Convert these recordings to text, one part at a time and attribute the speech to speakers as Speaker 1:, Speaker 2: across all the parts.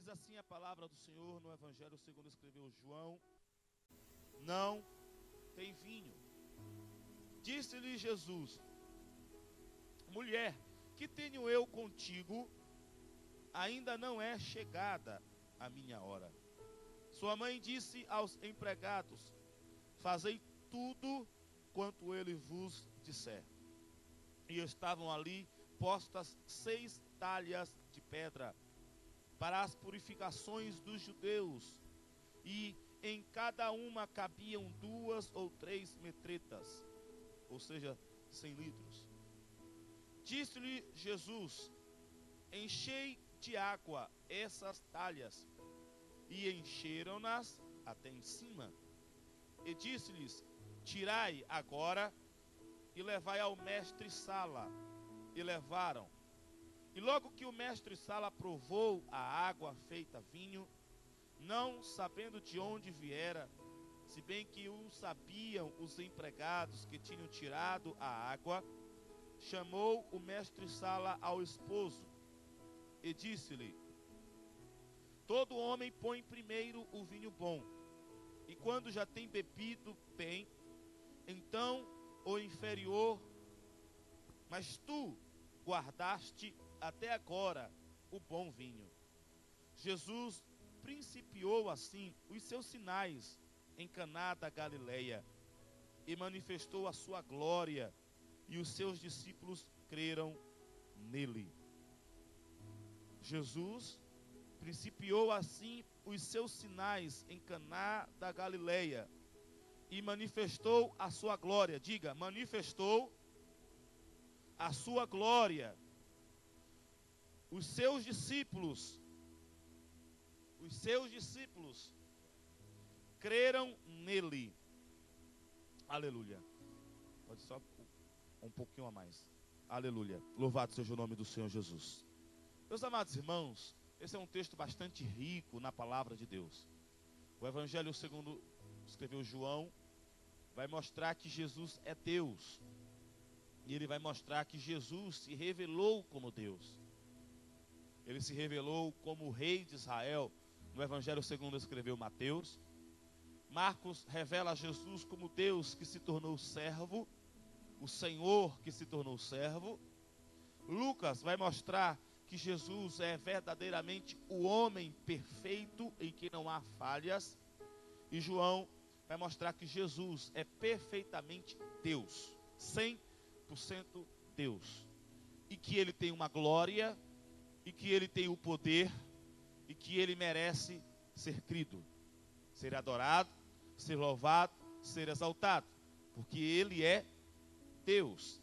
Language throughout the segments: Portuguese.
Speaker 1: Diz assim a palavra do Senhor no Evangelho segundo escreveu João: não tem vinho. Disse-lhe Jesus: mulher, que tenho eu contigo? Ainda não é chegada a minha hora. Sua mãe disse aos empregados: fazei tudo quanto ele vos disser. E estavam ali postas 6 talhas de pedra para as purificações dos judeus, e em cada uma cabiam 2 ou 3 metretas, ou seja, 100 litros. Disse-lhe Jesus: enchei de água essas talhas. E encheram-nas até em cima. E disse-lhes: tirai agora e levai ao mestre-sala. E levaram. E logo que o mestre-sala provou a água feita vinho, não sabendo de onde viera, se bem que o sabiam os empregados que tinham tirado a água, chamou o mestre-sala ao esposo e disse-lhe: todo homem põe primeiro o vinho bom, e quando já tem bebido bem, então o inferior, mas tu guardaste até agora o bom vinho. Jesus principiou assim os seus sinais em Caná da Galileia e manifestou a sua glória, e os seus discípulos creram nele. Jesus principiou assim os seus sinais em Caná da Galileia e manifestou a sua glória. Diga, manifestou a sua glória. Os seus discípulos creram nele. Aleluia. Pode só um pouquinho a mais. Aleluia. Louvado seja o nome do Senhor Jesus. Meus amados irmãos, esse é um texto bastante rico na palavra de Deus. O Evangelho segundo escreveu João vai mostrar que Jesus é Deus. E ele vai mostrar que Jesus se revelou como Deus. Ele se revelou como o Rei de Israel no Evangelho segundo escreveu Mateus. Marcos revela Jesus como Deus que se tornou servo, o Senhor que se tornou servo. Lucas vai mostrar que Jesus é verdadeiramente o homem perfeito em que não há falhas. E João vai mostrar que Jesus é perfeitamente Deus, 100% Deus. E que ele tem uma glória, e que ele tem o poder, e que ele merece ser crido, ser adorado, ser louvado, ser exaltado, porque ele é Deus.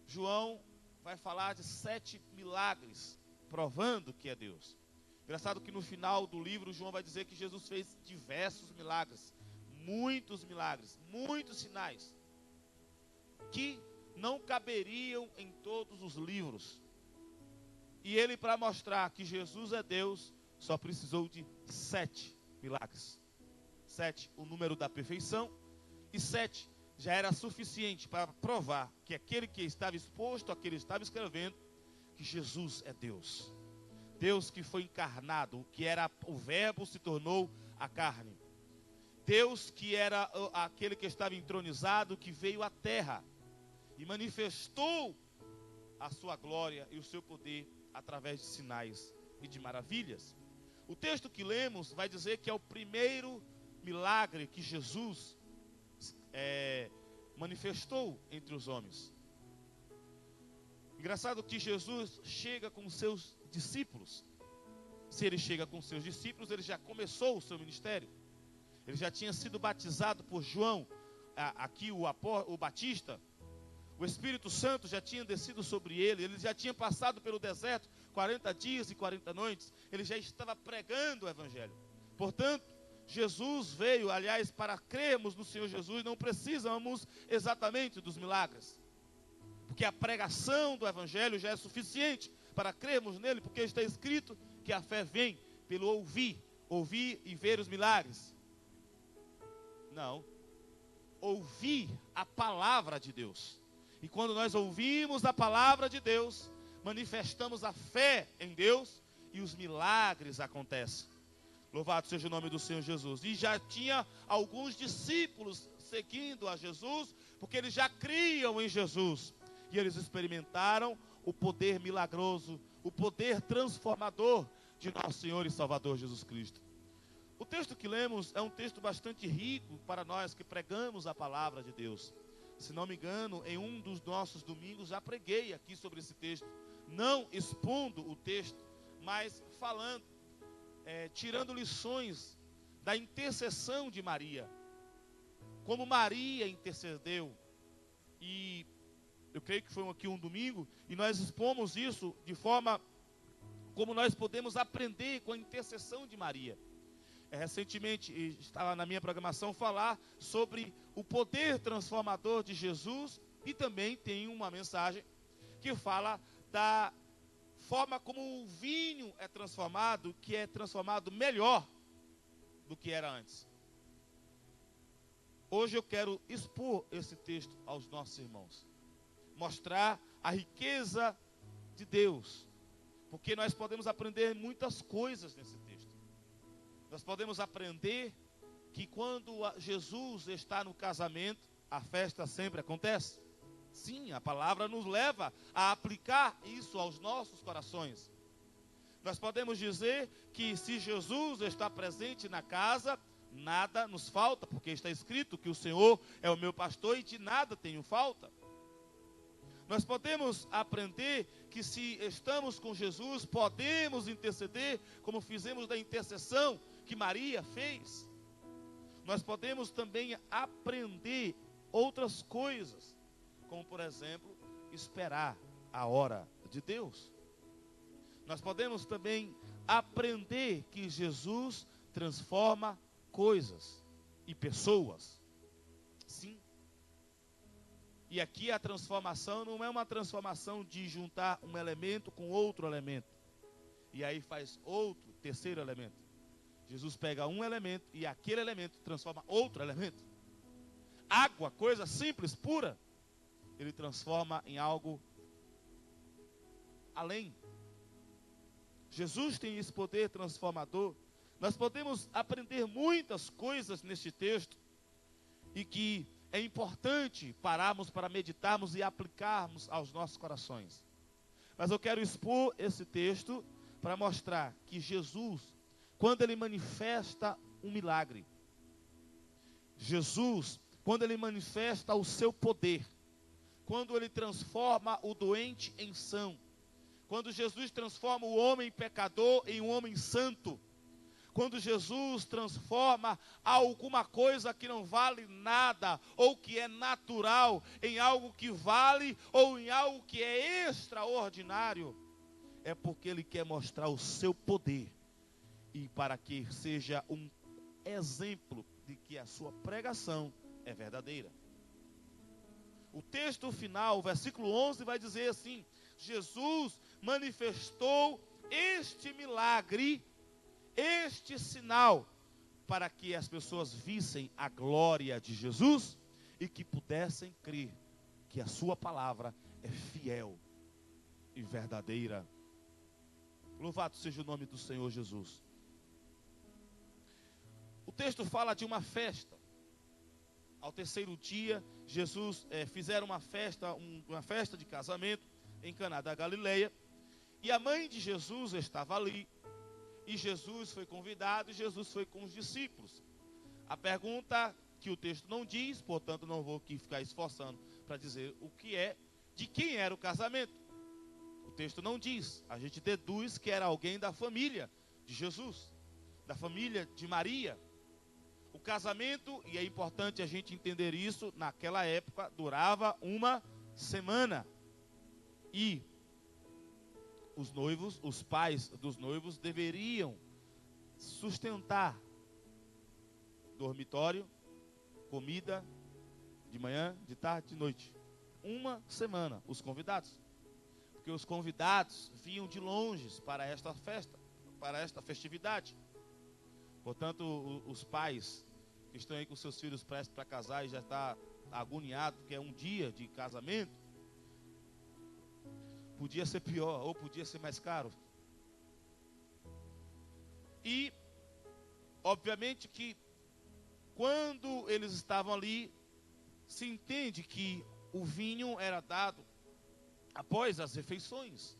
Speaker 1: João vai falar de 7 milagres, provando que é Deus. Engraçado que no final do livro, João vai dizer que Jesus fez diversos milagres, muitos sinais, que não caberiam em todos os livros. E ele, para mostrar que Jesus é Deus, só precisou de 7 milagres. 7, o número da perfeição, e 7 já era suficiente para provar que aquele que estava exposto, aquele que estava escrevendo, que Jesus é Deus. Deus que foi encarnado, que era o verbo se tornou a carne. Deus que era aquele que estava entronizado, que veio à terra e manifestou a sua glória e o seu poder através de sinais e de maravilhas. O texto que lemos vai dizer que é o primeiro milagre que Jesus manifestou entre os homens. Engraçado que Jesus chega com os seus discípulos. Se ele chega com os seus discípulos, ele já começou o seu ministério. Ele já tinha sido batizado por João, aqui o Batista. O Espírito Santo já tinha descido sobre ele. Ele já tinha passado pelo deserto 40 dias e 40 noites. Ele já estava pregando o Evangelho. Portanto, Jesus veio, aliás, para crermos no Senhor Jesus, não precisamos exatamente dos milagres. Porque a pregação do Evangelho já é suficiente para crermos nele, porque está escrito que a fé vem pelo ouvir e ver os milagres. Não. Ouvir a palavra de Deus. E quando nós ouvimos a palavra de Deus, manifestamos a fé em Deus, e os milagres acontecem. Louvado seja o nome do Senhor Jesus. E já tinha alguns discípulos seguindo a Jesus, porque eles já criam em Jesus. E eles experimentaram o poder milagroso, o poder transformador de nosso Senhor e Salvador Jesus Cristo. O texto que lemos é um texto bastante rico para nós que pregamos a palavra de Deus. Se não me engano, em um dos nossos domingos já preguei aqui sobre esse texto, não expondo o texto, mas falando, tirando lições da intercessão de Maria. Como Maria intercedeu. E eu creio que foi aqui um domingo, e nós expomos isso de forma como nós podemos aprender com a intercessão de Maria. Recentemente estava na minha programação falar sobre o poder transformador de Jesus, e também tem uma mensagem que fala da forma como o vinho é transformado, que é transformado melhor do que era antes. Hoje eu quero expor esse texto aos nossos irmãos, mostrar a riqueza de Deus, porque nós podemos aprender muitas coisas nesse texto. Nós podemos aprender que quando Jesus está no casamento, a festa sempre acontece. Sim, a palavra nos leva a aplicar isso aos nossos corações. Nós podemos dizer que se Jesus está presente na casa, nada nos falta, porque está escrito que o Senhor é o meu pastor e de nada tenho falta. Nós podemos aprender que se estamos com Jesus, podemos interceder, como fizemos da intercessão que Maria fez. Nós podemos também aprender outras coisas, como por exemplo, esperar a hora de Deus. Nós podemos também aprender que Jesus transforma coisas e pessoas. Sim. E aqui a transformação não é uma transformação de juntar um elemento com outro elemento, e aí faz outro, terceiro elemento. Jesus pega um elemento e aquele elemento transforma outro elemento. Água, coisa simples, pura, ele transforma em algo além. Jesus tem esse poder transformador. Nós podemos aprender muitas coisas neste texto, e que é importante pararmos para meditarmos e aplicarmos aos nossos corações. Mas eu quero expor esse texto para mostrar que Jesus, quando ele manifesta um milagre, Jesus, quando ele manifesta o seu poder, quando ele transforma o doente em são, quando Jesus transforma o homem pecador em um homem santo, quando Jesus transforma alguma coisa que não vale nada, ou que é natural, em algo que vale, ou em algo que é extraordinário, é porque ele quer mostrar o seu poder, e para que seja um exemplo de que a sua pregação é verdadeira. O texto final, o versículo 11, vai dizer assim: Jesus manifestou este milagre, este sinal, para que as pessoas vissem a glória de Jesus e que pudessem crer que a sua palavra é fiel e verdadeira. Louvado seja o nome do Senhor Jesus. O texto fala de uma festa. Ao terceiro dia, Jesus fizeram uma festa de casamento em Caná da Galileia, e a mãe de Jesus estava ali. E Jesus foi convidado, e Jesus foi com os discípulos. A pergunta que o texto não diz, portanto não vou aqui ficar esforçando para dizer o que é, de quem era o casamento. O texto não diz, a gente deduz que era alguém da família de Jesus, da família de Maria. O casamento, e é importante a gente entender isso, naquela época durava uma semana. E os noivos, os pais dos noivos deveriam sustentar dormitório, comida, de manhã, de tarde, de noite. Uma semana, os convidados. Porque os convidados vinham de longe para esta festa, para esta festividade. Portanto, os pais que estão aí com seus filhos prestes para casar e já está agoniado, porque é um dia de casamento, podia ser pior, ou podia ser mais caro. E, obviamente que, quando eles estavam ali, se entende que o vinho era dado após as refeições.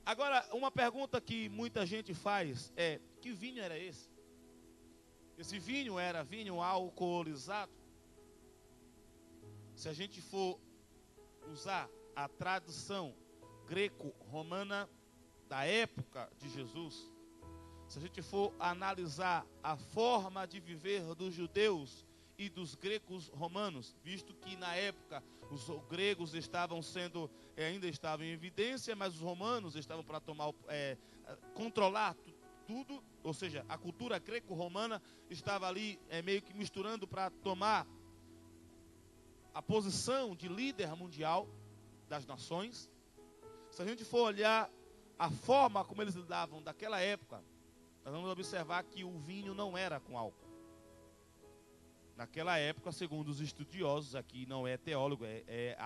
Speaker 1: Agora, uma pergunta que muita gente faz é: que vinho era esse? Esse vinho era vinho alcoolizado? Se a gente for usar a tradução greco-romana da época de Jesus, se a gente for analisar a forma de viver dos judeus e dos gregos romanos, visto que na época os gregos ainda estavam em evidência, mas os romanos estavam para controlar tudo, ou seja, a cultura greco-romana estava ali meio que misturando para tomar a posição de líder mundial das nações. Se a gente for olhar a forma como eles lidavam daquela época, nós vamos observar que o vinho não era com álcool. Naquela época, segundo os estudiosos, aqui não é teólogo, é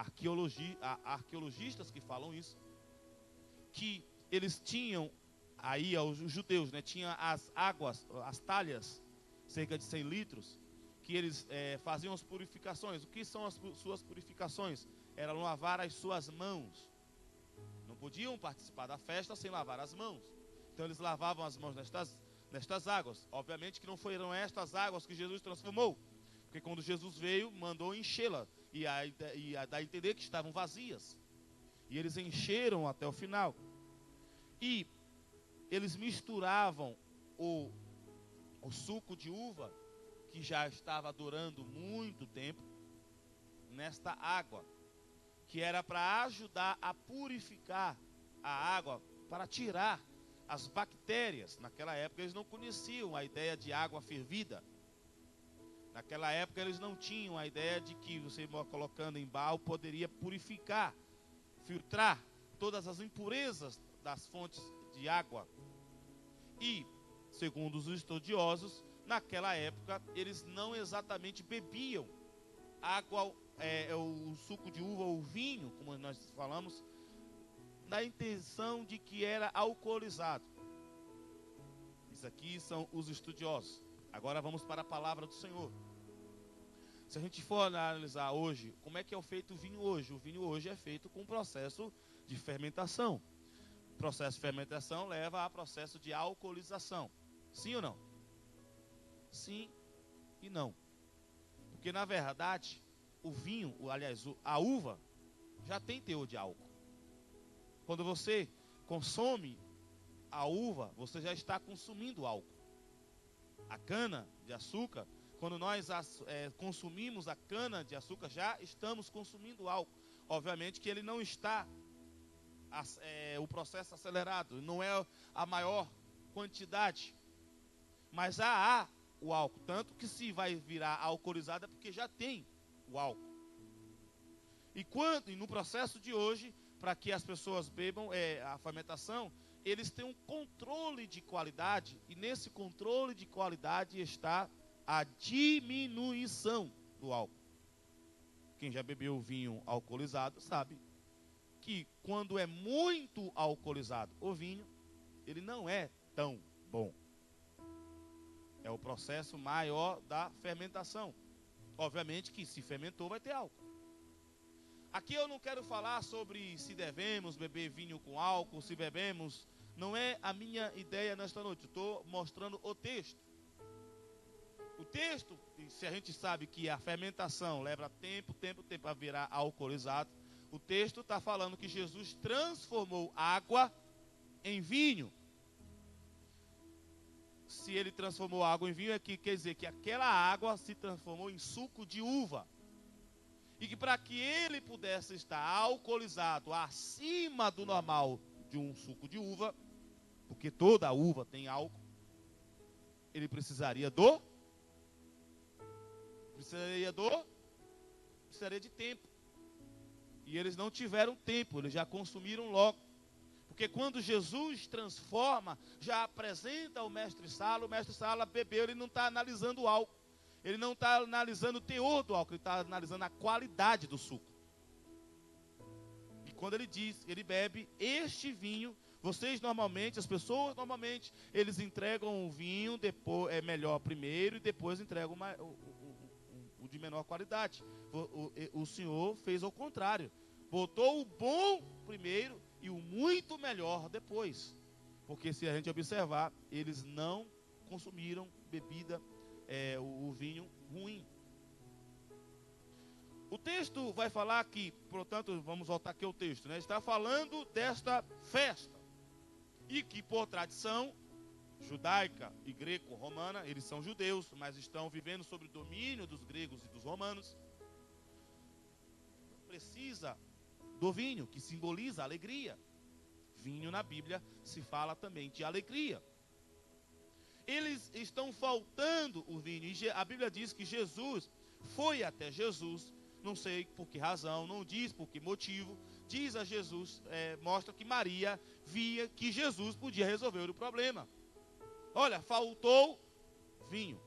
Speaker 1: arqueologistas que falam isso, que eles tinham, aí os judeus, né, tinham as águas, as talhas, cerca de 100 litros, que eles faziam as purificações. O que são as suas purificações? Era lavar as suas mãos. Não podiam participar da festa sem lavar as mãos. Então eles lavavam as mãos nestas águas. Obviamente que não foram estas águas que Jesus transformou, porque quando Jesus veio, mandou enchê-la, e dá a entender que estavam vazias, e eles encheram até o final. E eles misturavam o suco de uva, que já estava durando muito tempo, nesta água, que era para ajudar a purificar a água, para tirar as bactérias. Naquela época eles não conheciam a ideia de água fervida. Naquela época eles não tinham a ideia de que você colocando em balde poderia purificar, filtrar todas as impurezas das fontes de água. E, segundo os estudiosos, naquela época eles não exatamente bebiam água, o suco de uva ou vinho, como nós falamos, na intenção de que era alcoolizado. Isso aqui são os estudiosos. Agora vamos para a palavra do Senhor. Se a gente for analisar hoje, como é que é feito o vinho hoje? O vinho hoje é feito com um processo de fermentação. O processo de fermentação leva a processo de alcoolização. Sim ou não? Sim e não. Porque na verdade, o vinho, a uva, já tem teor de álcool. Quando você consome a uva, você já está consumindo álcool. A cana de açúcar, quando nós consumimos a cana de açúcar, já estamos consumindo álcool. Obviamente que ele não está o processo acelerado, não é a maior quantidade, mas há o álcool, tanto que se vai virar alcoolizado é porque já tem o álcool. E no processo de hoje, para que as pessoas bebam a fermentação, eles têm um controle de qualidade, e nesse controle de qualidade está a diminuição do álcool. Quem já bebeu vinho alcoolizado sabe que quando é muito alcoolizado o vinho, ele não é tão bom. É o processo maior da fermentação. Obviamente que se fermentou vai ter álcool. Aqui eu não quero falar sobre se devemos beber vinho com álcool, se bebemos. Não é a minha ideia nesta noite. Eu estou mostrando o texto. O texto, se a gente sabe que a fermentação leva tempo a virar alcoolizado, o texto está falando que Jesus transformou água em vinho. Se ele transformou água em vinho, quer dizer que aquela água se transformou em suco de uva. E que para que ele pudesse estar alcoolizado acima do normal de um suco de uva, porque toda uva tem álcool, ele precisaria de tempo. E eles não tiveram tempo, eles já consumiram logo. Porque quando Jesus transforma, já apresenta ao mestre-sala, o mestre-sala bebeu, ele não está analisando o álcool. Ele não está analisando o teor do álcool, ele está analisando a qualidade do suco. E quando ele diz, ele bebe, este vinho As pessoas normalmente, eles entregam o vinho melhor primeiro e depois entregam o de menor qualidade. O Senhor fez ao contrário. Botou o bom primeiro e o muito melhor depois. Porque se a gente observar, eles não consumiram bebida, o vinho ruim. O texto vai falar que, portanto, vamos voltar aqui ao texto, né? Está falando desta festa. E que por tradição judaica e greco-romana, eles são judeus, mas estão vivendo sob o domínio dos gregos e dos romanos. Precisa do vinho, que simboliza alegria. Vinho na Bíblia se fala também de alegria. Eles estão faltando o vinho. E a Bíblia diz que Jesus foi até Jesus. Não sei por que razão, não diz por que motivo. Diz a Jesus, mostra que Maria via que Jesus podia resolver o problema. Olha, faltou vinho.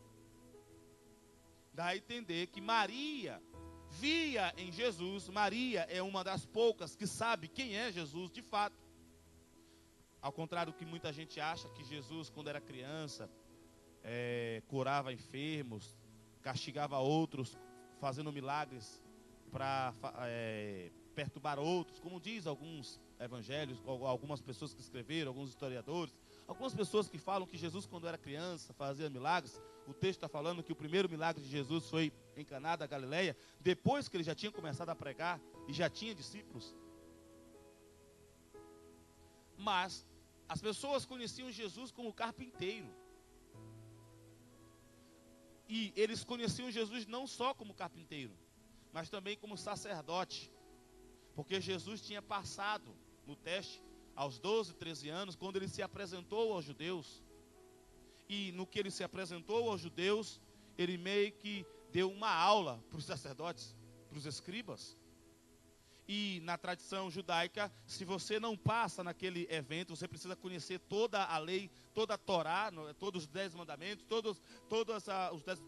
Speaker 1: Dá a entender que Maria via em Jesus. Maria é uma das poucas que sabe quem é Jesus de fato. Ao contrário do que muita gente acha, que Jesus, quando era criança, curava enfermos, castigava outros, fazendo milagres para perturbar outros, como diz alguns evangelhos, algumas pessoas que escreveram, alguns historiadores, algumas pessoas que falam que Jesus, quando era criança, fazia milagres. O texto está falando que o primeiro milagre de Jesus foi em Caná da Galileia, depois que ele já tinha começado a pregar e já tinha discípulos. Mas as pessoas conheciam Jesus como carpinteiro. E eles conheciam Jesus não só como carpinteiro, mas também como sacerdote. Porque Jesus tinha passado no teste aos 12, 13 anos, quando ele se apresentou aos judeus. E no que ele se apresentou aos judeus, ele meio que deu uma aula para os sacerdotes, para os escribas. E na tradição judaica, se você não passa naquele evento, você precisa conhecer toda a lei, toda a Torá, todos os 10 mandamentos,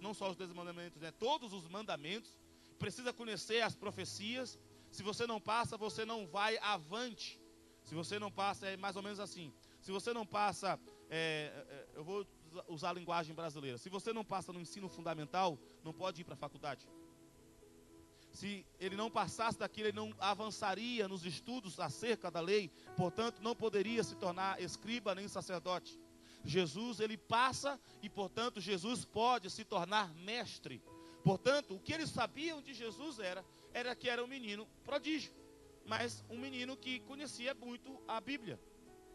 Speaker 1: não só os 10 mandamentos, né, todos os mandamentos. Precisa conhecer as profecias. Se você não passa, você não vai avante. Se você não passa, é mais ou menos assim. Se você não passa, eu vou usar a linguagem brasileira. Se você não passa no ensino fundamental, não pode ir para a faculdade. Se ele não passasse daquilo, ele não avançaria nos estudos acerca da lei. Portanto, não poderia se tornar escriba nem sacerdote. Jesus, ele passa e, portanto, Jesus pode se tornar mestre. Portanto, o que eles sabiam de Jesus era que era um menino prodígio. Mas um menino que conhecia muito a Bíblia,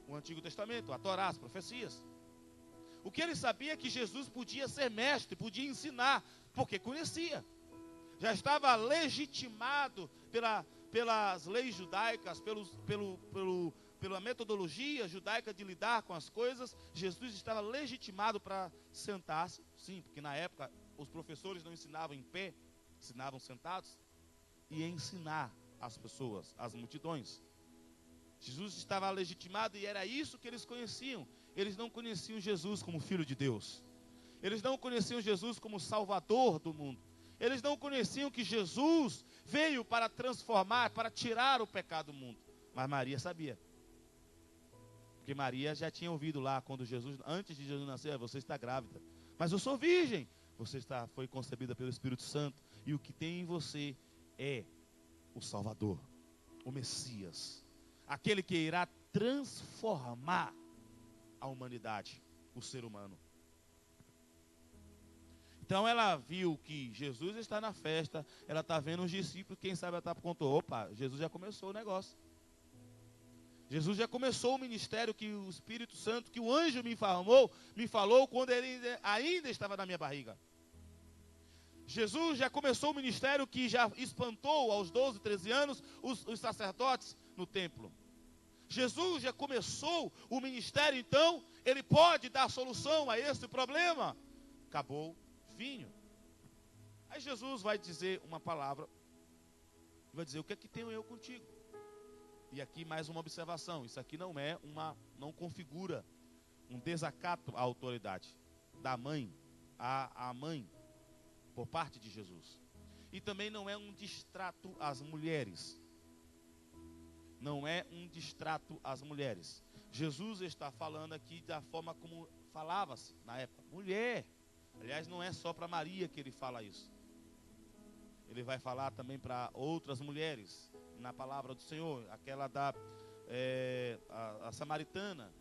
Speaker 1: o Antigo Testamento, a Torá, as profecias. O que ele sabia é que Jesus podia ser mestre, podia ensinar, porque conhecia. Já estava legitimado pelas leis judaicas, pela metodologia judaica de lidar com as coisas. Jesus estava legitimado para sentar-se, sim, porque na época os professores não ensinavam em pé, ensinavam sentados, e ensinar as pessoas, as multidões. Jesus estava legitimado e era isso que eles conheciam. Eles não conheciam Jesus como Filho de Deus. Eles não conheciam Jesus como Salvador do mundo. Eles não conheciam que Jesus veio para transformar, para tirar o pecado do mundo. Mas Maria sabia. Porque Maria já tinha ouvido lá, antes de Jesus nascer, você está grávida. Mas eu sou virgem. Você foi concebida pelo Espírito Santo. E o que tem em você é o Salvador, o Messias. Aquele que irá transformar a humanidade, o ser humano. Então ela viu que Jesus está na festa, ela está vendo os discípulos, quem sabe ela está contou, opa, Jesus já começou o negócio. Jesus já começou o ministério que o Espírito Santo, que o anjo me falou quando ele ainda estava na minha barriga. Jesus já começou o ministério que já espantou aos 12, 13 anos os sacerdotes no templo. Jesus já começou o ministério, então ele pode dar solução a esse problema. Acabou vinho. Aí Jesus vai dizer uma palavra, vai dizer: o que é que tenho eu contigo? E aqui mais uma observação: isso aqui não configura um desacato à autoridade da mãe, à mãe, por parte de Jesus. E também não é um distrato às mulheres. Não é um distrato às mulheres. Jesus está falando aqui da forma como falava-se na época. Mulher. Aliás, não é só para Maria que ele fala isso. Ele vai falar também para outras mulheres na palavra do Senhor. Aquela a samaritana.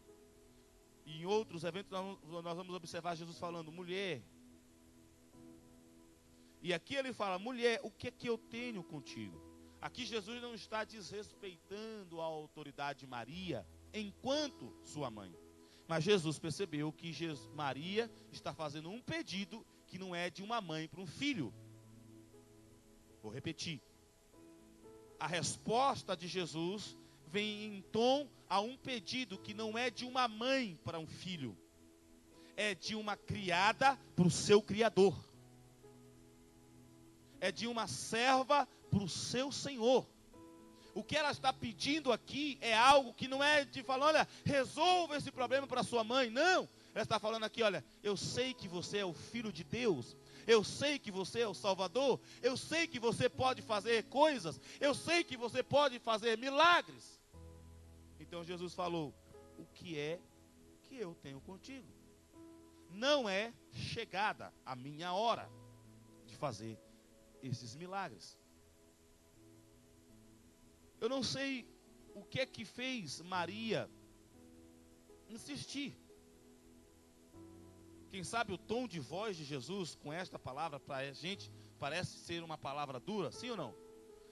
Speaker 1: E em outros eventos nós vamos observar Jesus falando, mulher. E aqui ele fala, mulher, o que é que eu tenho contigo? Aqui Jesus não está desrespeitando a autoridade de Maria enquanto sua mãe. Mas Jesus percebeu que Maria está fazendo um pedido que não é de uma mãe para um filho. Vou repetir. A resposta de Jesus vem em tom a um pedido que não é de uma mãe para um filho. É de uma criada para o seu criador. É de uma serva para o seu senhor. O que ela está pedindo aqui é algo que não é de falar, olha, resolva esse problema para sua mãe. Não, ela está falando aqui, olha, eu sei que você é o filho de Deus. Eu sei que você é o Salvador. Eu sei que você pode fazer coisas. Eu sei que você pode fazer milagres. Então Jesus falou, o que é que eu tenho contigo? Não é chegada a minha hora de fazer esses milagres. Eu não sei o que é que fez Maria insistir. Quem sabe o tom de voz de Jesus com esta palavra para a gente parece ser uma palavra dura, sim ou não?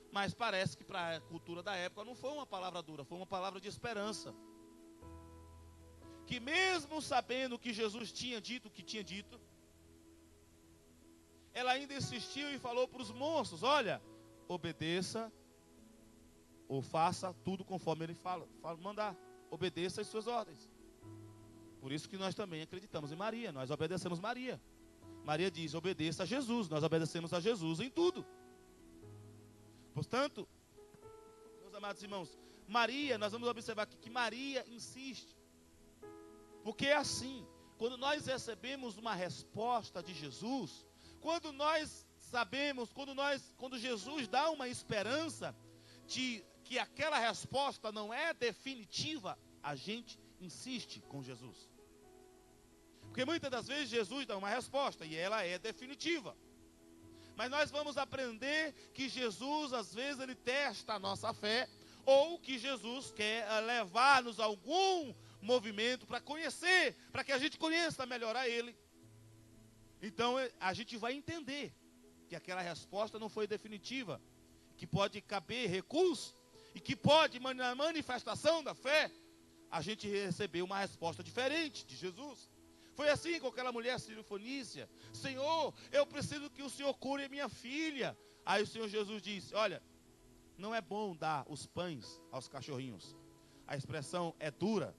Speaker 1: Mas parece que para a cultura da época não foi uma palavra dura, foi uma palavra de esperança. Que mesmo sabendo que Jesus tinha dito o que tinha dito, ela ainda insistiu e falou para os moços, olha, obedeça ou faça tudo conforme ele fala mandar, obedeça as suas ordens. Por isso que nós também acreditamos em Maria, nós obedecemos Maria. Maria diz, obedeça a Jesus, nós obedecemos a Jesus em tudo. Portanto, meus amados irmãos, Maria, nós vamos observar aqui que Maria insiste. Porque é assim, quando nós recebemos uma resposta de Jesus, quando nós sabemos, quando Jesus dá uma esperança de que aquela resposta não é definitiva, a gente insiste com Jesus. Porque muitas das vezes Jesus dá uma resposta e ela é definitiva. Mas nós vamos aprender que Jesus, às vezes, ele testa a nossa fé, ou que Jesus quer levar-nos a algum movimento para conhecer, para que a gente conheça melhor a Ele. Então a gente vai entender que aquela resposta não foi definitiva, que pode caber recurso, e que pode, na manifestação da fé, a gente receber uma resposta diferente de Jesus. Foi assim com aquela mulher sírio-fenícia. Senhor, eu preciso que o Senhor cure minha filha. Aí o Senhor Jesus disse, olha, não é bom dar os pães aos cachorrinhos. A expressão é dura,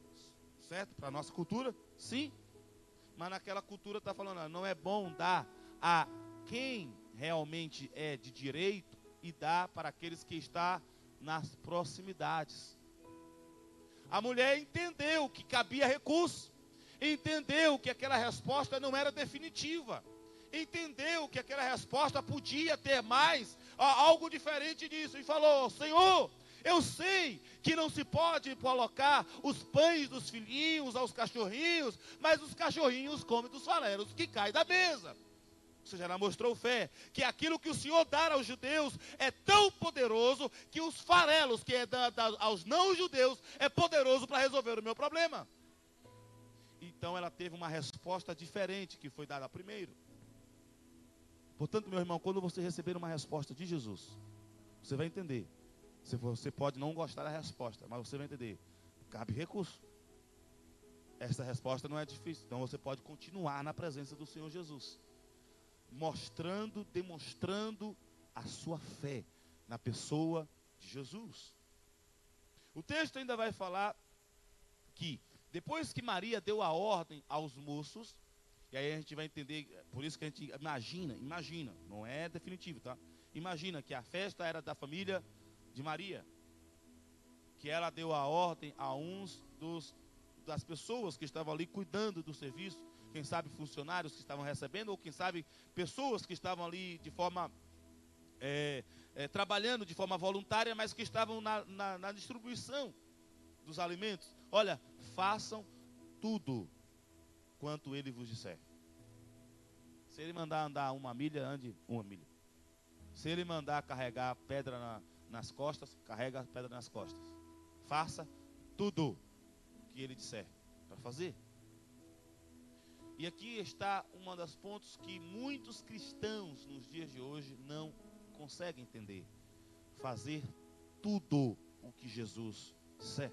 Speaker 1: certo? Para a nossa cultura, sim. Mas naquela cultura está falando, não é bom dar a quem realmente é de direito e dar para aqueles que estão nas proximidades. A mulher entendeu que cabia recurso. Entendeu que aquela resposta não era definitiva. Entendeu que aquela resposta podia ter mais, algo diferente disso. E falou, Senhor, eu sei que não se pode colocar os pães dos filhinhos aos cachorrinhos, mas os cachorrinhos comem dos farelos que caem da mesa. Ou seja, ela mostrou fé, que aquilo que o Senhor dá aos judeus é tão poderoso, que os farelos que é dado aos não-judeus é poderoso para resolver o meu problema. Então ela teve uma resposta diferente que foi dada primeiro. Portanto, meu irmão, quando você receber uma resposta de Jesus, você vai entender. Você pode não gostar da resposta, mas você vai entender. Cabe recurso. Essa resposta não é difícil. Então você pode continuar na presença do Senhor Jesus, demonstrando a sua fé na pessoa de Jesus. O texto ainda vai falar que depois que Maria deu a ordem aos moços, e aí a gente vai entender, por isso que a gente imagina, não é definitivo, tá? Imagina que a festa era da família de Maria, que ela deu a ordem a uns das pessoas que estavam ali cuidando do serviço, quem sabe funcionários que estavam recebendo, ou quem sabe pessoas que estavam ali de forma, trabalhando de forma voluntária, mas que estavam na distribuição dos alimentos. olha, façam tudo quanto ele vos disser. Se ele mandar andar 1 milha, ande 1 milha. Se ele mandar carregar pedra nas costas, carrega a pedra nas costas. Faça tudo que ele disser para fazer. E aqui está um dos pontos que muitos cristãos nos dias de hoje não conseguem entender. Fazer tudo o que Jesus disser.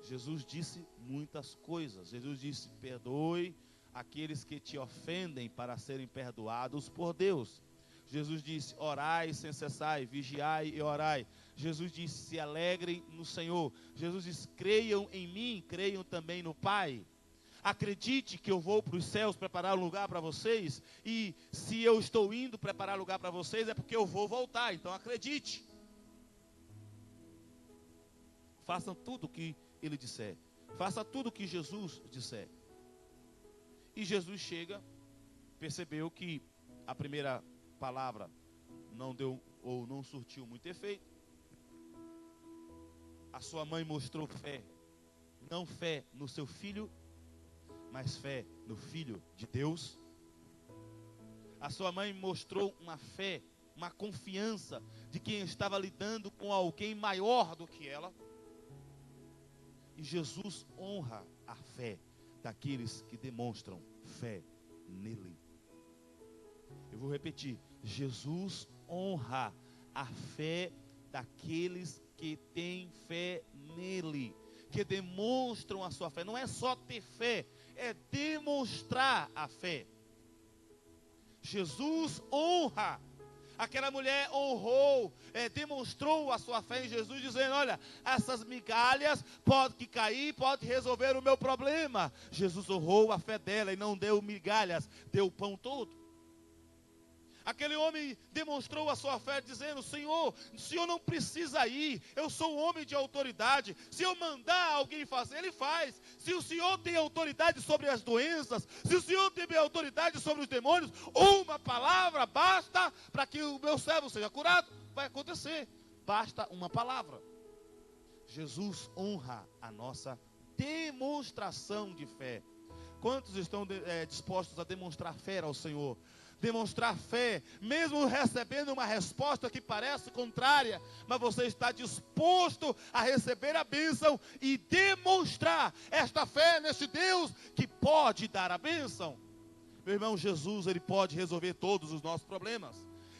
Speaker 1: Jesus disse muitas coisas. Jesus disse: perdoe aqueles que te ofendem para serem perdoados por Deus. Jesus disse: orai sem cessar, vigiai e orai. Jesus disse: se alegrem no Senhor. Jesus disse: creiam em mim, creiam também no Pai. Acredite que eu vou para os céus preparar um lugar para vocês. E se eu estou indo preparar lugar para vocês, é porque eu vou voltar. Então acredite. Façam tudo o que ele disser. Faça tudo o que Jesus disser. E Jesus chega, percebeu que a primeira palavra não deu ou não surtiu muito efeito. A sua mãe mostrou fé. Não fé no seu filho, mas fé no Filho de Deus. A sua mãe mostrou uma fé, uma confiança de quem estava lidando com alguém maior do que ela. E Jesus honra a fé daqueles que demonstram fé nele. Eu vou repetir: Jesus honra a fé daqueles que têm fé nele, que demonstram a sua fé. Não é só ter fé, é demonstrar a fé. Jesus honra. Aquela mulher honrou, demonstrou a sua fé em Jesus, dizendo: olha, essas migalhas podem cair, pode resolver o meu problema. Jesus honrou a fé dela e não deu migalhas, deu o pão todo. Aquele homem demonstrou a sua fé dizendo: Senhor, o Senhor não precisa ir, eu sou um homem de autoridade. Se eu mandar alguém fazer, ele faz. Se o Senhor tem autoridade sobre as doenças, se o Senhor tem autoridade sobre os demônios, uma palavra basta para que o meu servo seja curado. Vai acontecer, basta uma palavra. Jesus honra a nossa demonstração de fé. Quantos estão dispostos a demonstrar fé ao Senhor? Demonstrar fé, mesmo recebendo uma resposta que parece contrária, mas você está disposto a receber a bênção e demonstrar esta fé neste Deus que pode dar a bênção. Meu irmão, Jesus, ele pode resolver todos os nossos problemas.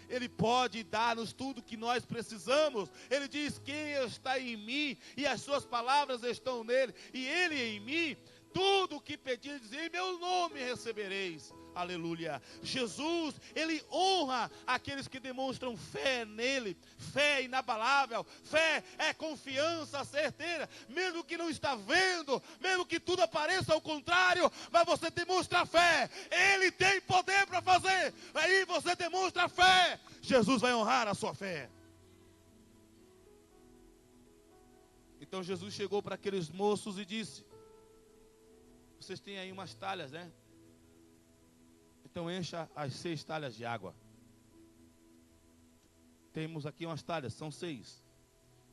Speaker 1: Ele pode dar-nos tudo que nós precisamos. Ele diz: quem está em mim e as suas palavras estão nele e ele em mim, tudo o que pedirdes em meu nome recebereis. Aleluia. Jesus, ele honra aqueles que demonstram fé nele. Fé inabalável. Fé é confiança certeira. Mesmo que não está vendo, mesmo que tudo pareça ao contrário, mas você demonstra fé. Ele tem poder para fazer. Aí você demonstra fé. Jesus vai honrar a sua fé. Então Jesus chegou para aqueles moços e disse: vocês têm aí umas talhas, né? Então encha as 6 talhas de água. Temos aqui umas talhas, são 6.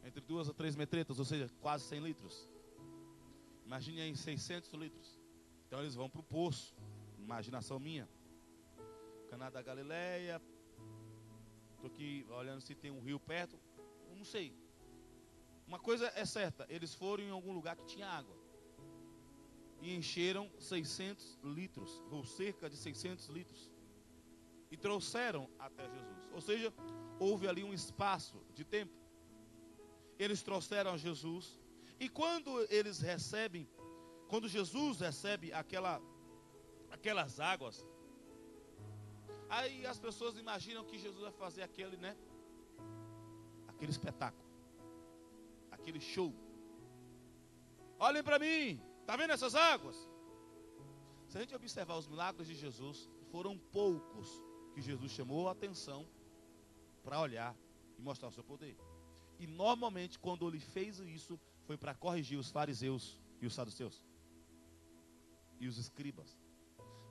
Speaker 1: Entre 2 a 3 metretas, ou seja, quase 100 litros. Imagine aí 600 litros. Então eles vão para o poço. Imaginação minha. Caná da Galileia. Estou aqui olhando se tem um rio perto. Não sei. Uma coisa é certa, eles foram em algum lugar que tinha água. E encheram 600 litros, ou cerca de 600 litros. E trouxeram até Jesus. Ou seja, houve ali um espaço de tempo. Eles trouxeram a Jesus. E quando eles recebem, quando Jesus recebe aquelas águas, aí as pessoas imaginam que Jesus vai fazer aquele espetáculo. Aquele show. Olhem para mim. Está vendo essas águas? Se a gente observar os milagres de Jesus, foram poucos que Jesus chamou a atenção para olhar e mostrar o seu poder. E normalmente quando ele fez isso, foi para corrigir os fariseus e os saduceus. E os escribas.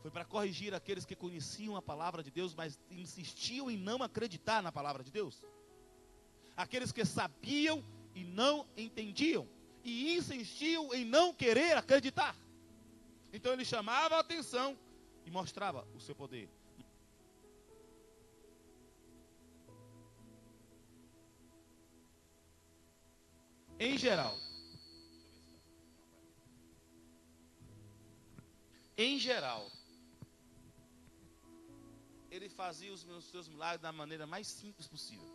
Speaker 1: Foi para corrigir aqueles que conheciam a palavra de Deus, mas insistiam em não acreditar na palavra de Deus. Aqueles que sabiam e não entendiam. e insistiu em não querer acreditar. Então ele chamava a atenção e mostrava o seu poder. Em geral, ele fazia os seus milagres da maneira mais simples possível.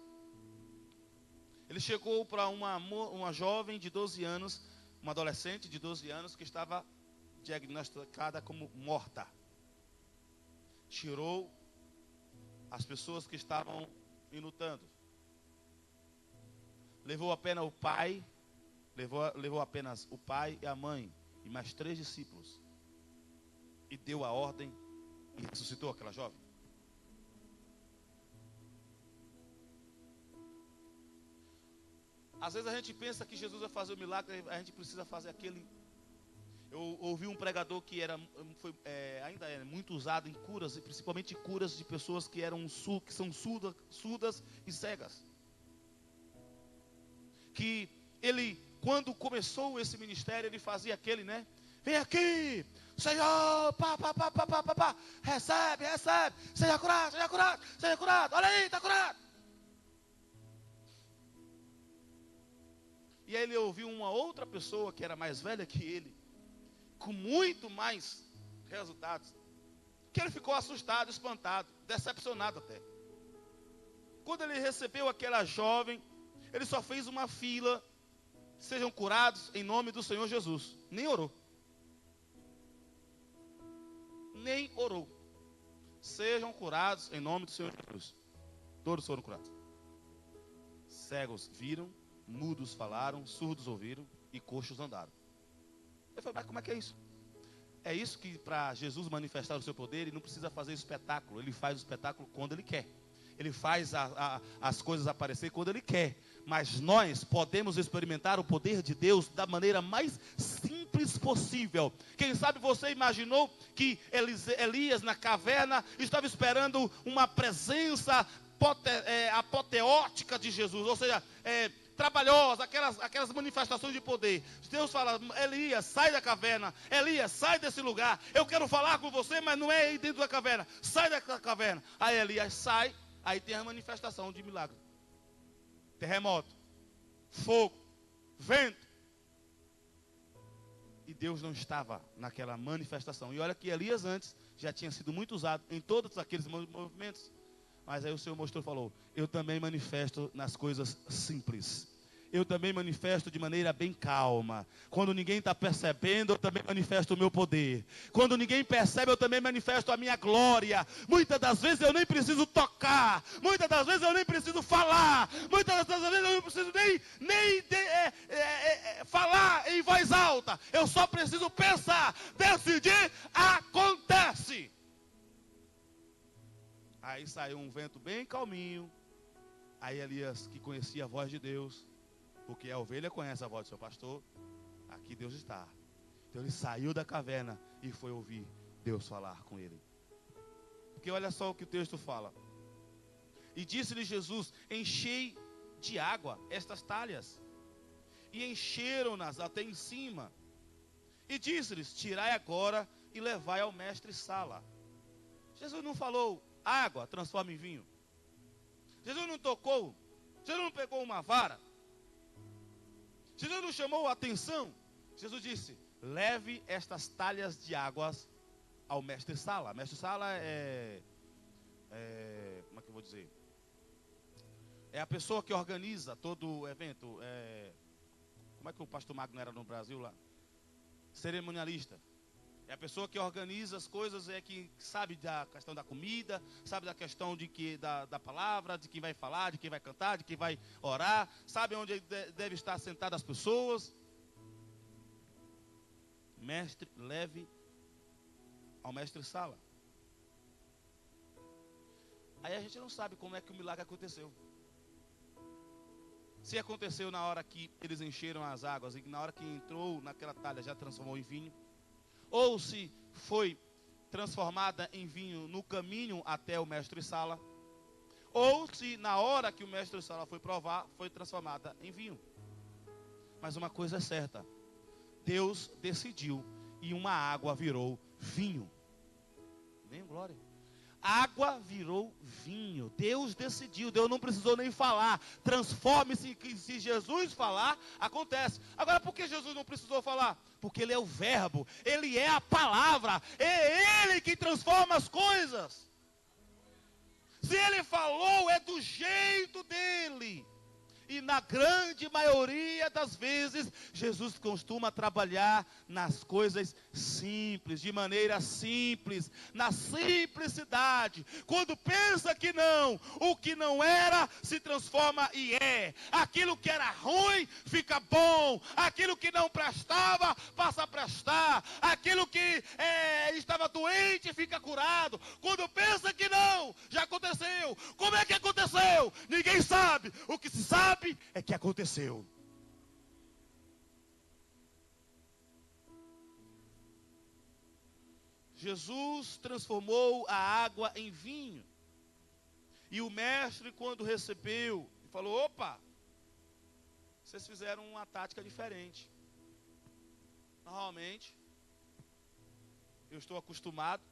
Speaker 1: Ele chegou para uma jovem de 12 anos, uma adolescente de 12 anos, que estava diagnosticada como morta. Tirou as pessoas que estavam enlutando. Levou apenas o pai e a mãe e mais 3 discípulos. E deu a ordem e ressuscitou aquela jovem. Às vezes a gente pensa que Jesus vai fazer o milagre, a gente precisa fazer aquele. Eu ouvi um pregador que ainda é muito usado em curas, principalmente curas de pessoas que são surdas e cegas. Que ele, quando começou esse ministério, ele fazia aquele, né? Vem aqui, Senhor, recebe, seja curado, olha aí, está curado. E aí ele ouviu uma outra pessoa que era mais velha que ele, com muito mais resultados, que ele ficou assustado, espantado, decepcionado até. Quando ele recebeu aquela jovem, ele só fez uma fila: sejam curados em nome do Senhor Jesus. Nem orou. Sejam curados em nome do Senhor Jesus. Todos foram curados. Cegos viram, mudos falaram, surdos ouviram e coxos andaram. Eu falei, mas como é que é isso? É isso que, para Jesus manifestar o seu poder, ele não precisa fazer espetáculo. Ele faz o espetáculo quando ele quer. Ele faz as coisas aparecer quando ele quer. Mas nós podemos experimentar o poder de Deus da maneira mais simples possível. Quem sabe você imaginou que Elias na caverna estava esperando uma presença apoteótica de Jesus, ou seja, trabalhosa, aquelas manifestações de poder. Deus fala: Elias, sai da caverna, Elias, sai desse lugar, eu quero falar com você, mas não é aí dentro da caverna, sai da caverna. Aí Elias sai, aí tem a manifestação de milagre: terremoto, fogo, vento. E Deus não estava naquela manifestação. E olha que Elias antes já tinha sido muito usado em todos aqueles movimentos. Mas aí o Senhor mostrou e falou: eu também manifesto nas coisas simples. Eu também manifesto de maneira bem calma. Quando ninguém está percebendo, eu também manifesto o meu poder. Quando ninguém percebe, eu também manifesto a minha glória. Muitas das vezes eu nem preciso tocar. Muitas das vezes eu nem preciso falar. Muitas das vezes eu não preciso nem falar em voz alta. Eu só preciso pensar, decidir, acontece. Aí saiu um vento bem calminho. Aí Elias, que conhecia a voz de Deus, porque a ovelha conhece a voz do seu pastor, aqui Deus está. Então ele saiu da caverna e foi ouvir Deus falar com ele. Porque olha só o que o texto fala. E disse-lhe Jesus: enchei de água estas talhas. E encheram-nas até em cima. E disse-lhes: tirai agora e levai ao mestre Sala. Jesus não falou: água transforma em vinho. Jesus não tocou. Jesus não pegou uma vara. Jesus não chamou a atenção. Jesus disse: leve estas talhas de águas ao mestre Sala. Mestre Sala como é que eu vou dizer? É a pessoa que organiza todo o evento. Como é que o pastor Magno era no Brasil lá? Cerimonialista. É a pessoa que organiza as coisas, que sabe da questão da comida, sabe da questão da palavra, de quem vai falar, de quem vai cantar, de quem vai orar, sabe onde deve estar sentadas as pessoas. Mestre, leve ao mestre Sala. Aí a gente não sabe como é que o milagre aconteceu. Se aconteceu na hora que eles encheram as águas e na hora que entrou naquela talha já transformou em vinho, ou se foi transformada em vinho no caminho até o mestre Sala, ou se na hora que o mestre Sala foi provar, foi transformada em vinho. Mas uma coisa é certa: Deus decidiu e uma água virou vinho. Nem glória. Água virou vinho. Deus decidiu. Deus não precisou nem falar. Transforme-se, que se Jesus falar, acontece. Agora, por que Jesus não precisou falar? Porque Ele é o verbo. Ele é a palavra. É Ele que transforma as coisas. Se Ele falou, é do jeito dEle. E na grande maioria das vezes, Jesus costuma trabalhar nas coisas simples, de maneira simples, na simplicidade. Quando pensa que não, o que não era se transforma e é. Aquilo que era ruim fica bom. Aquilo que não prestava passa a prestar. Aquilo que estava doente fica curado. Quando pensa que não, já aconteceu. Como é que aconteceu? Ninguém sabe. O que se sabe é que aconteceu. Jesus transformou a água em vinho. E o mestre, quando recebeu, falou: opa, vocês fizeram uma tática diferente. Normalmente, eu estou acostumado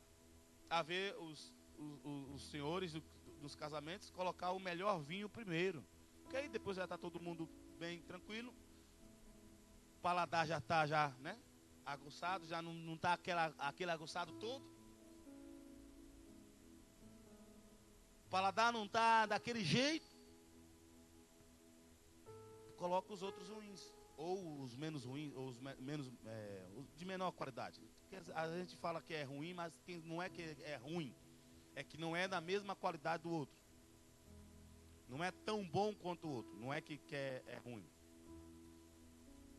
Speaker 1: a ver os senhores dos casamentos colocar o melhor vinho primeiro. Porque aí depois já está todo mundo bem tranquilo. O paladar já está né, aguçado, já não está aquele aguçado todo. O paladar não está daquele jeito. Coloca os outros ruins. Ou os menos ruins, ou os de menor qualidade. Porque a gente fala que é ruim, mas não é que é ruim. É que não é da mesma qualidade do outro. Não é tão bom quanto o outro. Não é que é ruim.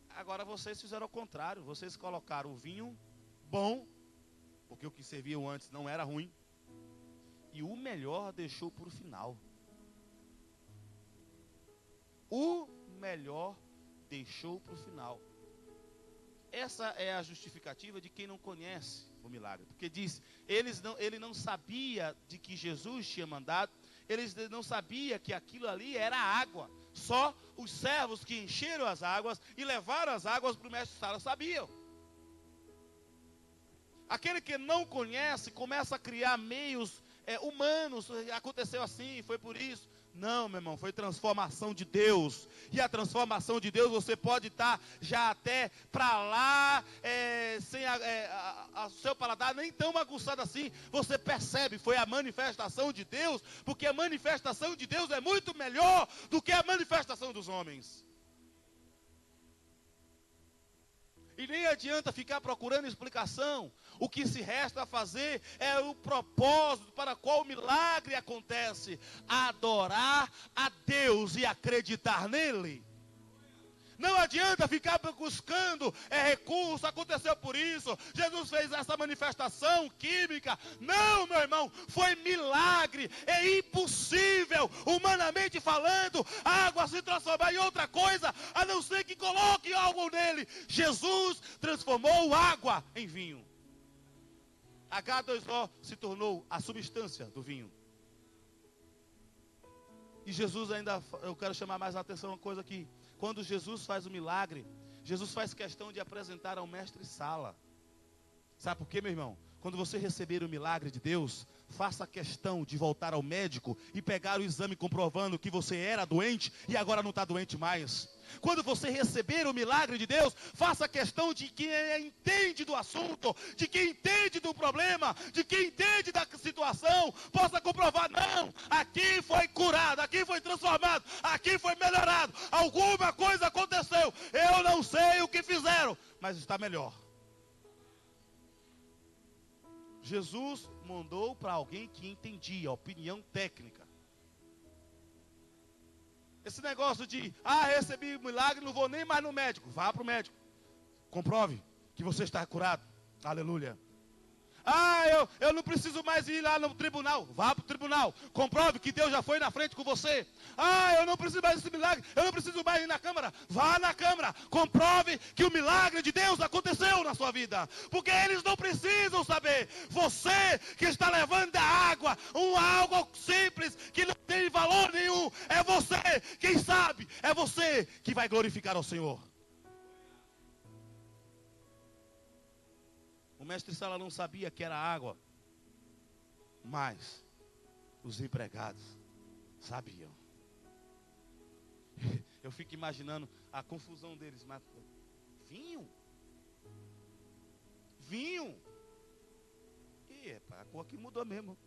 Speaker 1: Agora vocês fizeram ao contrário. Vocês colocaram o vinho bom, porque o que serviam antes não era ruim, e o melhor deixou para o final. O melhor deixou para o final. Essa é a justificativa de quem não conhece o milagre. Porque diz, ele não sabia de que Jesus tinha mandado. Eles não sabiam que aquilo ali era água. Só os servos que encheram as águas e levaram as águas para o mestre Sala sabiam. Aquele que não conhece começa a criar meios humanos. Aconteceu assim, foi por isso. Não, meu irmão, foi transformação de Deus. E a transformação de Deus, você pode estar já até para lá, sem o seu paladar nem tão aguçado assim. Você percebe, foi a manifestação de Deus, porque a manifestação de Deus é muito melhor do que a manifestação dos homens. E nem adianta ficar procurando explicação. O que se resta a fazer é o propósito para qual o milagre acontece. Adorar a Deus e acreditar nele. Não adianta ficar buscando recurso, aconteceu por isso, Jesus fez essa manifestação química. Não, meu irmão, foi milagre. É impossível, humanamente falando, a água se transformar em outra coisa, a não ser que coloque algo nele. Jesus transformou água em vinho. H2O se tornou a substância do vinho. E Jesus ainda, eu quero chamar mais a atenção uma coisa aqui. Quando Jesus faz o milagre, Jesus faz questão de apresentar ao mestre Sala. Sabe por quê, meu irmão? Quando você receber o milagre de Deus, faça questão de voltar ao médico e pegar o exame comprovando que você era doente e agora não está doente mais. Quando você receber o milagre de Deus, faça questão de quem entende do assunto, de quem entende do problema, de quem entende da situação, possa comprovar, não, aqui foi curado, aqui foi transformado, aqui foi melhorado, alguma coisa aconteceu, eu não sei o que fizeram, mas está melhor. Jesus mandou para alguém que entendia, opinião técnica. Esse negócio de, recebi milagre, não vou nem mais no médico. Vá para o médico. Comprove que você está curado. Aleluia. Eu não preciso mais ir lá no tribunal. Vá para o tribunal. Comprove que Deus já foi na frente com você. Eu não preciso mais desse milagre. Eu não preciso mais ir na câmara. Vá na câmara. Comprove que o milagre de Deus aconteceu na sua vida. Porque eles não precisam saber. Você que está levando da água, algo simples, que não tem valor nenhum. É você quem sabe. É você que vai glorificar ao Senhor. O mestre-sala não sabia que era água, mas os empregados sabiam. Eu fico imaginando a confusão deles. Mas, vinho? Vinho? E a cor aqui mudou mesmo.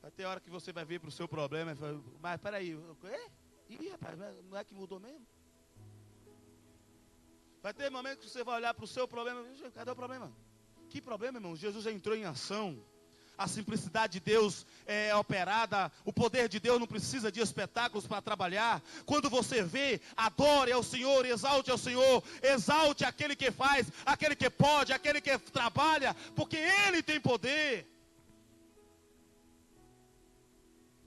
Speaker 1: Vai ter hora que você vai vir para o seu problema e fala, mas peraí, ih, rapaz, não é que mudou mesmo? Vai ter momento que você vai olhar para o seu problema, cadê o problema? Que problema, irmão? Jesus já entrou em ação. A simplicidade de Deus é operada. O poder de Deus não precisa de espetáculos para trabalhar. Quando você vê, adore ao Senhor, exalte ao Senhor, exalte aquele que faz, aquele que pode, aquele que trabalha, porque Ele tem poder.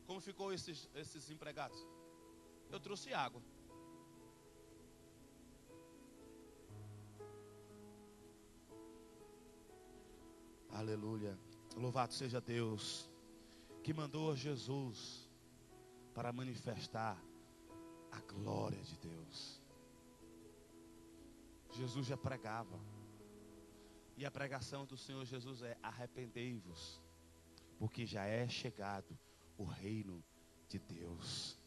Speaker 1: Como ficou esses empregados? Eu trouxe água. Aleluia. Louvado seja Deus, que mandou Jesus para manifestar a glória de Deus. Jesus já pregava. E a pregação do Senhor Jesus é: arrependei-vos, porque já é chegado o reino de Deus.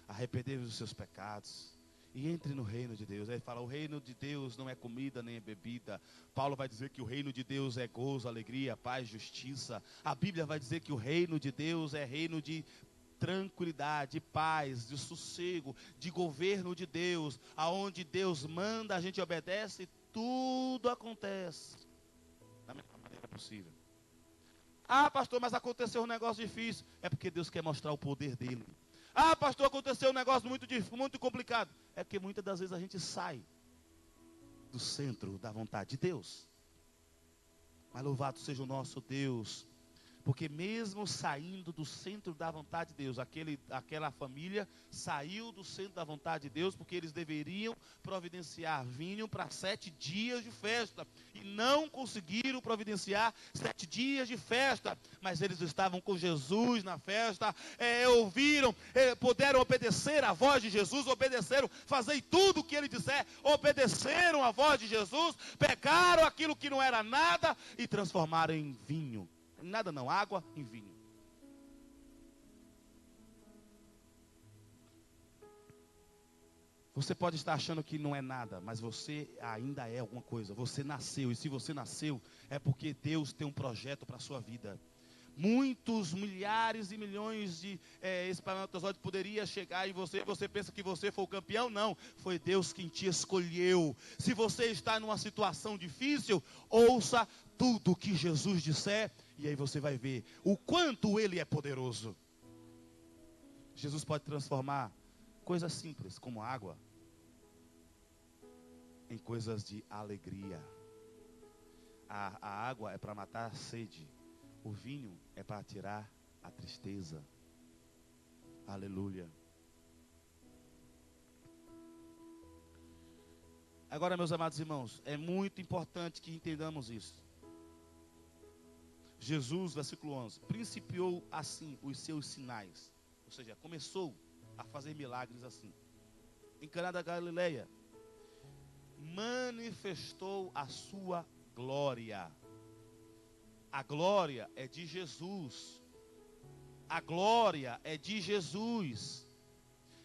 Speaker 1: Arrependei-vos dos seus pecados e entre no reino de Deus. Ele fala, o reino de Deus não é comida nem é bebida. Paulo vai dizer que o reino de Deus é gozo, alegria, paz, justiça. A Bíblia vai dizer que o reino de Deus é reino de tranquilidade, de paz, de sossego, de governo de Deus. Aonde Deus manda, a gente obedece e tudo acontece da melhor maneira possível. Ah, pastor, mas aconteceu um negócio difícil. É porque Deus quer mostrar o poder dele. Ah, pastor, aconteceu um negócio muito complicado. É porque muitas das vezes a gente sai do centro da vontade de Deus. Mas louvado seja o nosso Deus. Porque mesmo saindo do centro da vontade de Deus, aquela família saiu do centro da vontade de Deus, porque eles deveriam providenciar vinho para 7 dias de festa. E não conseguiram providenciar 7 dias de festa. Mas eles estavam com Jesus na festa, ouviram, puderam obedecer à voz de Jesus, obedeceram, fazei tudo o que ele disser, obedeceram à voz de Jesus, pegaram aquilo que não era nada e transformaram em vinho. Nada não, água em vinho. Você pode estar achando que não é nada, mas você ainda é alguma coisa. Você nasceu, e se você nasceu, é porque Deus tem um projeto para a sua vida. Muitos, milhares e milhões de espermatozoides poderia chegar em você. Você pensa que você foi o campeão? Não, foi Deus quem te escolheu. Se você está numa situação difícil, ouça tudo que Jesus disser, e aí você vai ver o quanto Ele é poderoso. Jesus pode transformar coisas simples, como água, em coisas de alegria. A água é para matar a sede. O vinho é para tirar a tristeza. Aleluia. Agora, meus amados irmãos, é muito importante que entendamos isso. Jesus, versículo 11, principiou assim os seus sinais. Ou seja, começou a fazer milagres assim. Em Caná da Galileia, manifestou a sua glória. A glória é de Jesus. A glória é de Jesus.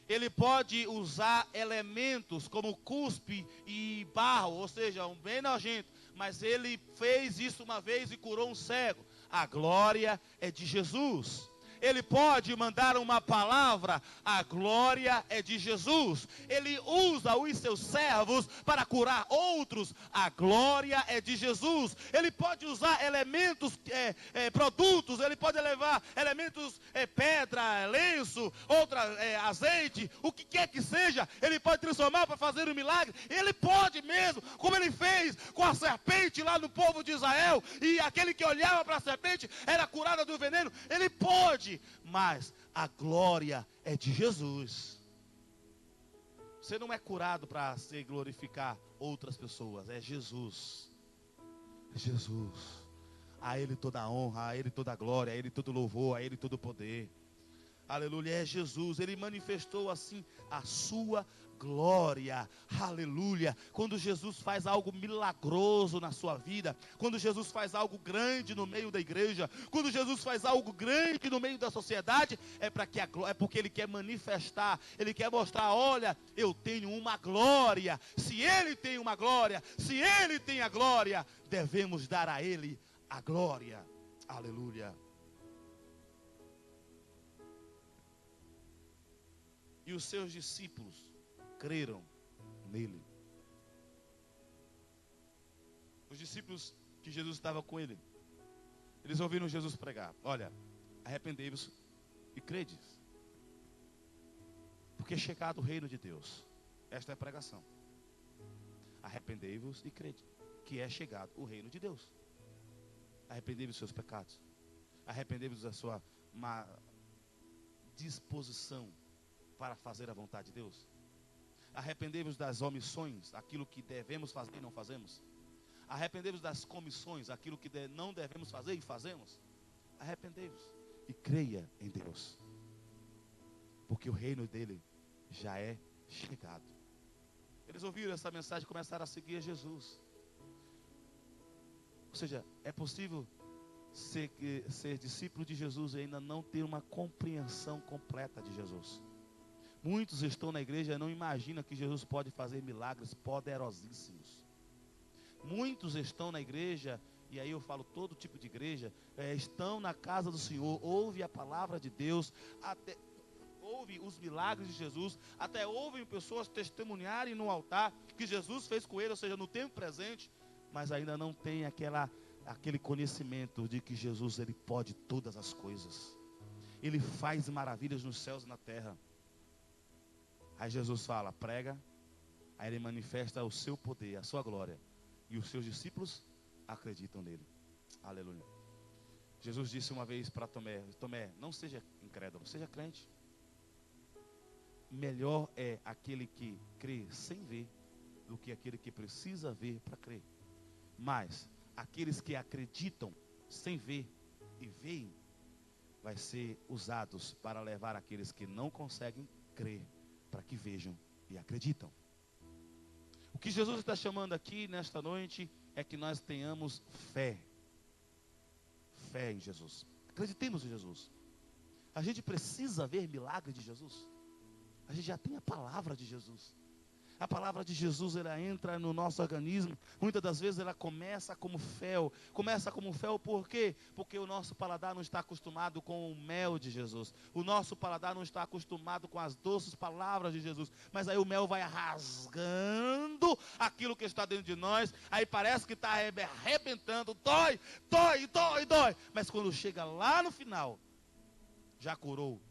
Speaker 1: Ele pode usar elementos como cuspe e barro, ou seja, um bem nojento. Mas ele fez isso uma vez e curou um cego. A glória é de Jesus. Ele pode mandar uma palavra, a glória é de Jesus. Ele usa os seus servos para curar outros, a glória é de Jesus. Ele pode usar elementos, produtos, ele pode levar elementos, pedra, lenço, azeite, o que quer que seja, ele pode transformar para fazer um milagre. Ele pode mesmo, como ele fez com a serpente lá no povo de Israel, e aquele que olhava para a serpente era curado do veneno. Ele pode. Mas a glória é de Jesus. Você não é curado para se glorificar outras pessoas. É Jesus. É Jesus. A Ele toda a honra, a Ele toda a glória, a Ele todo o louvor, a Ele todo o poder. Aleluia, é Jesus. Ele manifestou assim a sua glória. Aleluia. Quando Jesus faz algo milagroso na sua vida, quando Jesus faz algo grande no meio da igreja, quando Jesus faz algo grande no meio da sociedade, é para que é porque ele quer manifestar, ele quer mostrar, olha, eu tenho uma glória. Se ele tem uma glória, se ele tem a glória, devemos dar a ele a glória. Aleluia. E os seus discípulos creram nele. Os discípulos que Jesus estava com ele, eles ouviram Jesus pregar: olha, arrependei-vos e credes, porque é chegado o reino de Deus. Esta é a pregação. Arrependei-vos e crede, que é chegado o reino de Deus. Arrependei-vos dos seus pecados. Arrependei-vos da sua má disposição para fazer a vontade de Deus. Arrependei-vos das omissões, aquilo que devemos fazer e não fazemos. Arrependei-vos das comissões, aquilo que não devemos fazer e fazemos. Arrependei-vos e creia em Deus, porque o reino dele já é chegado. Eles ouviram essa mensagem e começaram a seguir Jesus. Ou seja, é possível ser discípulo de Jesus e ainda não ter uma compreensão completa de Jesus. Muitos estão na igreja e não imaginam que Jesus pode fazer milagres poderosíssimos. Muitos estão na igreja, e aí eu falo todo tipo de igreja, estão na casa do Senhor, ouve a palavra de Deus, até ouve os milagres de Jesus, até ouvem pessoas testemunharem no altar que Jesus fez com ele, ou seja, no tempo presente, mas ainda não tem aquele conhecimento de que Jesus, ele pode todas as coisas. Ele faz maravilhas nos céus e na terra. Aí Jesus fala, prega, aí ele manifesta o seu poder, a sua glória, e os seus discípulos acreditam nele. Aleluia. Jesus disse uma vez para Tomé: Tomé, não seja incrédulo, seja crente. Melhor é aquele que crê sem ver do que aquele que precisa ver para crer. Mas aqueles que acreditam sem ver e veem, vai ser usados para levar aqueles que não conseguem crer, para que vejam e acreditam. O que Jesus está chamando aqui nesta noite é que nós tenhamos fé. Fé em Jesus. Acreditemos em Jesus. A gente precisa ver milagre de Jesus. A gente já tem a palavra de Jesus. A palavra de Jesus, ela entra no nosso organismo. Muitas das vezes ela começa como fel. Começa como fel por quê? Porque o nosso paladar não está acostumado com o mel de Jesus. O nosso paladar não está acostumado com as doces palavras de Jesus. Mas aí o mel vai rasgando aquilo que está dentro de nós. Aí parece que está arrebentando. Dói, dói, dói, dói. Mas quando chega lá no final, já curou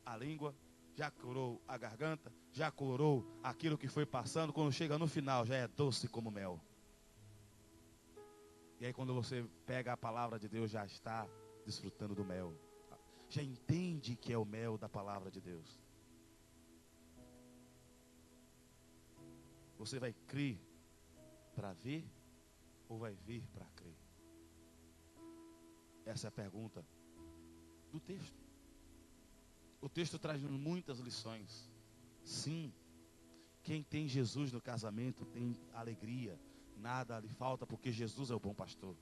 Speaker 1: a língua, já curou a garganta, já curou aquilo que foi passando. Quando chega no final, já é doce como mel. E aí quando você pega a palavra de Deus, já está desfrutando do mel. Já entende que é o mel da palavra de Deus. Você vai crer para ver ou vai ver para crer? Essa é a pergunta do texto. O texto traz muitas lições. Sim, quem tem Jesus no casamento tem alegria, nada lhe falta, porque Jesus é o bom pastor.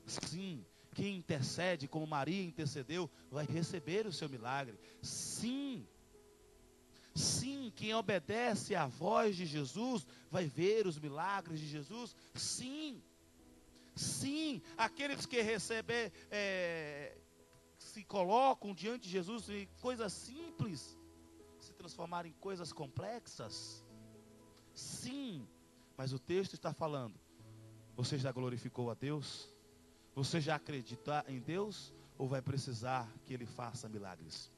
Speaker 1: Sim, quem intercede como Maria intercedeu, vai receber o seu milagre. Sim, sim, quem obedece à voz de Jesus, vai ver os milagres de Jesus. Sim, sim, aqueles que recebem, se colocam diante de Jesus e coisas simples se transformarem em coisas complexas. Sim, mas o texto está falando: você já glorificou a Deus? Você já acredita em Deus? Ou vai precisar que Ele faça milagres?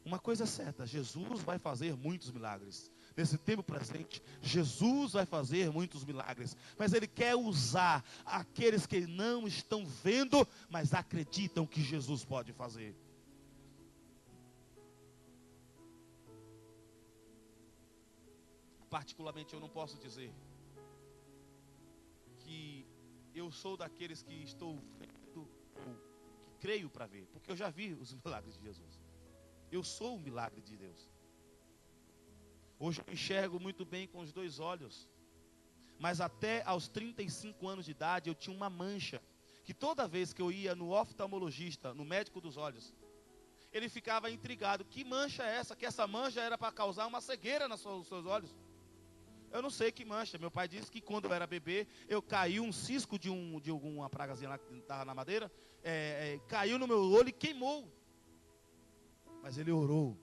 Speaker 1: Uma coisa é certa, Jesus vai fazer muitos milagres. Nesse tempo presente, Jesus vai fazer muitos milagres. Mas Ele quer usar aqueles que não estão vendo, mas acreditam que Jesus pode fazer. Particularmente, eu não posso dizer que eu sou daqueles que estou vendo ou que creio para ver, porque eu já vi os milagres de Jesus. Eu sou o milagre de Deus. Hoje eu enxergo muito bem com os 2 olhos. Mas até aos 35 anos de idade eu tinha uma mancha. Que toda vez que eu ia no oftalmologista, no médico dos olhos, ele ficava intrigado. Que mancha é essa? Que essa mancha era para causar uma cegueira nos seus olhos. Eu não sei que mancha. Meu pai disse que quando eu era bebê, eu caí um cisco de alguma pragazinha lá que estava na madeira. Caiu no meu olho e queimou. Mas ele orou.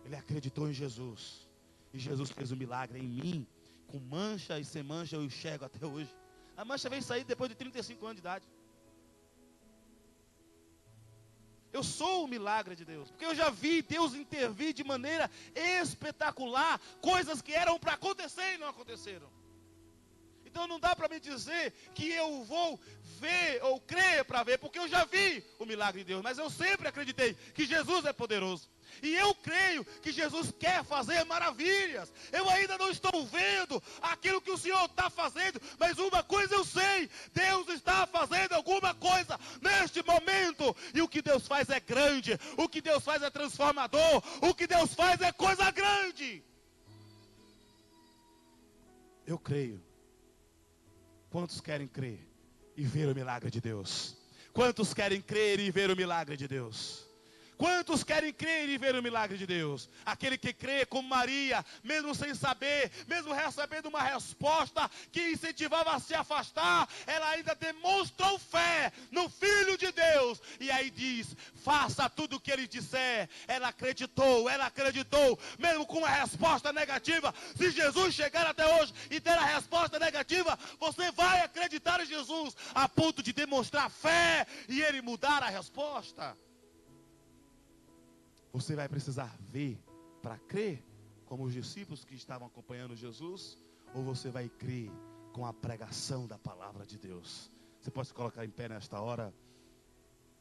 Speaker 1: Ele acreditou em Jesus. E Jesus fez um milagre em mim. Com mancha e sem mancha eu enxergo até hoje. A mancha veio sair depois de 35 anos de idade. Eu sou o milagre de Deus. Porque eu já vi Deus intervir de maneira espetacular. Coisas que eram para acontecer e não aconteceram. Então não dá para me dizer que eu vou ver ou crer para ver. Porque eu já vi o milagre de Deus. Mas eu sempre acreditei que Jesus é poderoso. E eu creio que Jesus quer fazer maravilhas. Eu ainda não estou vendo aquilo que o Senhor está fazendo, mas uma coisa eu sei: Deus está fazendo alguma coisa neste momento. E o que Deus faz é grande. O que Deus faz é transformador. O que Deus faz é coisa grande. Eu creio. Quantos querem crer e ver o milagre de Deus? Quantos querem crer e ver o milagre de Deus? Quantos querem crer e ver o milagre de Deus? Aquele que crê como Maria, mesmo sem saber, mesmo recebendo uma resposta que incentivava a se afastar, ela ainda demonstrou fé no Filho de Deus. E aí diz: faça tudo o que ele disser. Ela acreditou, mesmo com uma resposta negativa. Se Jesus chegar até hoje e der a resposta negativa, você vai acreditar em Jesus, a ponto de demonstrar fé e ele mudar a resposta. Você vai precisar ver para crer, como os discípulos que estavam acompanhando Jesus, ou você vai crer com a pregação da palavra de Deus? Você pode se colocar em pé nesta hora.